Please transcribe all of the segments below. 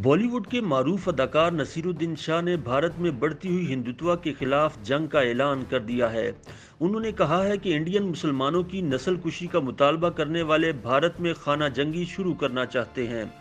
बॉलीवुड के मारूफ अदाकार नसीरुद्दीन शाह ने भारत में बढ़ती हुई हिंदुत्व के खिलाफ जंग का ऐलान कर दिया है। उन्होंने कहा है कि इंडियन मुसलमानों की नस्ल कुशी का मुतालबा करने वाले भारत में खाना जंगी शुरू करना चाहते हैं।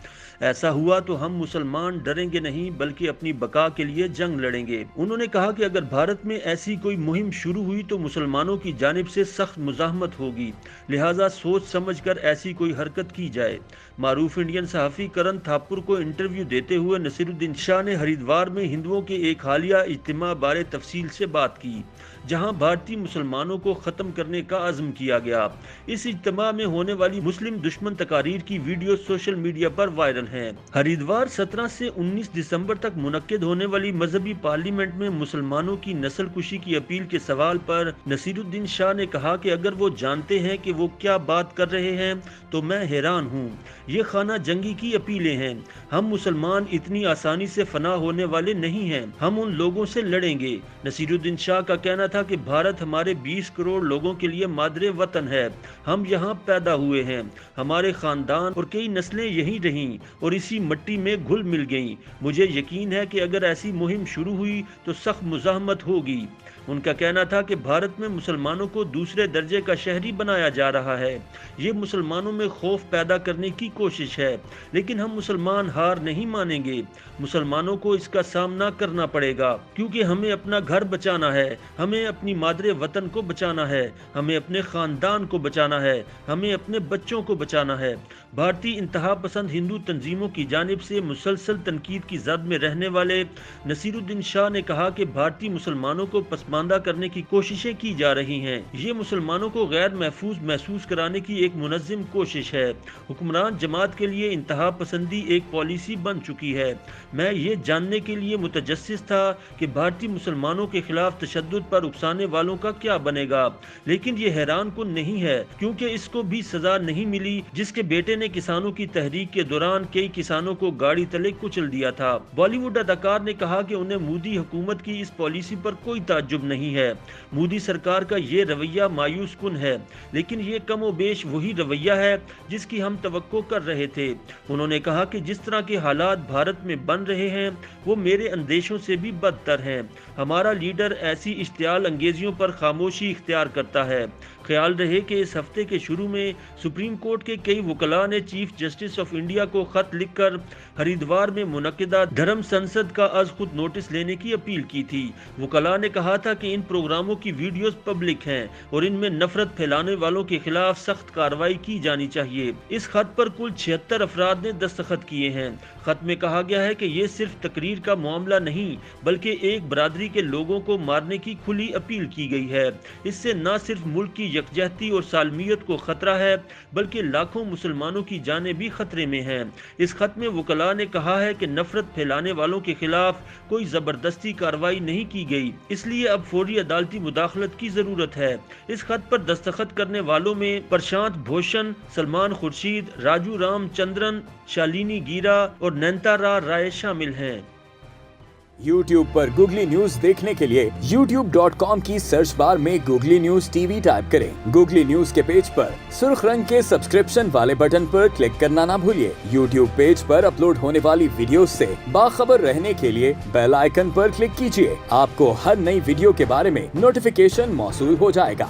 ऐसा हुआ तो हम मुसलमान डरेंगे नहीं बल्कि अपनी बका के लिए जंग लड़ेंगे। उन्होंने कहा कि अगर भारत में ऐसी कोई मुहिम शुरू हुई तो मुसलमानों की जानिब से सख्त मुज़ाहमत होगी, लिहाजा सोच समझ कर ऐसी कोई हरकत की जाए। मारूफ इंडियन सहाफ़ी करण थापुर को इंटरव्यू देते हुए नसीरुद्दीन शाह ने हरिद्वार में हिंदुओं के एक हालिया इज्तिमा बारे तफसील से बात की, जहां भारतीय मुसलमानों को ख़त्म करने का अज़्म किया गया। इस इज्तिमा में होने वाली मुस्लिम दुश्मन तकारीर की वीडियो सोशल मीडिया पर वायरल हैं। हरिद्वार 17 से 19 दिसंबर तक मुनक्किद होने वाली मजहबी पार्लियामेंट में मुसलमानों की नस्ल कुशी की अपील के सवाल पर नसीरुद्दीन शाह ने कहा कि अगर वो जानते हैं कि वो क्या बात कर रहे हैं तो मैं हैरान हूँ। ये खाना जंगी की अपीलें हैं। हम मुसलमान इतनी आसानी से फना होने वाले नहीं हैं, हम उन लोगों से लड़ेंगे। नसीरुद्दीन शाह का कहना था कि भारत हमारे 20 करोड़ लोगों के लिए मादरे वतन है। हम यहाँ पैदा हुए हैं, हमारे खानदान और कई नस्लें यहीं रहीं और इसी मिट्टी में घुल मिल गईं। मुझे यकीन है कि अगर ऐसी मुहिम शुरू हुई तो सख्त मुज़ाहमत होगी। उनका कहना था कि भारत में मुसलमानों को दूसरे दर्जे का शहरी बनाया जा रहा है। ये मुसलमानों में खौफ पैदा करने की कोशिश है, लेकिन हम मुसलमान हार नहीं मानेंगे। मुसलमानों को इसका सामना करना पड़ेगा, क्योंकि हमें अपना घर बचाना है, हमें अपनी मादरे वतन को बचाना है, हमें अपने खानदान को बचाना है, हमें अपने बच्चों को बचाना है। भारतीय इंतहा पसंद हिंदू तंजीमों की जानिब से मुसलसल तनकीद की जद में रहने वाले नसीरुद्दीन शाह ने कहा कि भारतीय मुसलमानों को पसमानदा करने की कोशिशें की जा रही हैं। ये मुसलमानों को गैर महफूज महसूस कराने की एक मुनज़्ज़म कोशिश है। हुक्मरान जमात के लिए इंतहा पसंदी एक पॉलिसी बन चुकी है। मैं ये जानने के लिए मुतजस्सिस था कि भारतीय मुसलमानों के खिलाफ तशद्दुद पर उकसाने वालों का क्या बनेगा, लेकिन ये हैरान कुन नहीं है, क्योंकि इसको भी सजा नहीं मिली जिसके बेटे ने किसानों की तहरीक के दौरान कई किसानों को गाड़ी तले कुचल दिया था। बॉलीवुड अदाकार ने कहा कि उन्हें मोदी हुकूमत की इस पॉलिसी पर कोई ताज्जुब नहीं है। मोदी सरकार का ये रवैया मायूस कुन है, लेकिन ये कम व बेश वही रवैया है जिसकी हम तवक्को कर रहे थे। उन्होंने कहा कि जिस तरह के हालात भारत में बन रहे हैं वो मेरे अंदेशों से भी बदतर हैं। हमारा लीडर ऐसी इश्तियाल अंगेजियों पर खामोशी इख्तियार करता है। ख्याल रहे कि इस हफ्ते के शुरू में सुप्रीम कोर्ट के कई वकला ने चीफ जस्टिस ऑफ इंडिया को खत लिखकर हरिद्वार में मुनक्किदा धर्म संसद का अज खुद नोटिस लेने की अपील की थी। वकला ने कहा था कि इन प्रोग्रामों की वीडियोस पब्लिक हैं और इनमें नफरत फैलाने वालों के खिलाफ सख्त कार्रवाई की जानी चाहिए। इस खत पर कुल 76 अफराद ने दस्तखत किए हैं। खत में कहा गया है कि ये सिर्फ तकरीर का मामला नहीं बल्कि एक बरादरी के लोगों को मारने की खुली अपील की गई है। इससे न सिर्फ मुल्क की यकजहती और सालमियत को खतरा है बल्कि लाखों मुसलमानों की जानें भी खतरे में हैं। इस खत में वकला ने कहा है कि नफरत फैलाने वालों के खिलाफ कोई जबरदस्ती कार्रवाई नहीं की गई, इसलिए अब फौरी अदालती मुदाखलत की जरूरत है। इस खत पर दस्तखत करने वालों में प्रशांत भूषण, सलमान खुर्शीद, राजू रामचंद्रन, शालिनी गीरा और नैनतारा राय शामिल हैं। YouTube पर गूगली न्यूज देखने के लिए youtube.com की सर्च बार में गूगली न्यूज टीवी टाइप करें। गूगली न्यूज के पेज पर सुर्ख रंग के सब्सक्रिप्शन वाले बटन पर क्लिक करना ना भूलिए। YouTube पेज पर अपलोड होने वाली वीडियोस से बाखबर रहने के लिए बेल आइकन पर क्लिक कीजिए। आपको हर नई वीडियो के बारे में नोटिफिकेशन मौसूल हो जाएगा।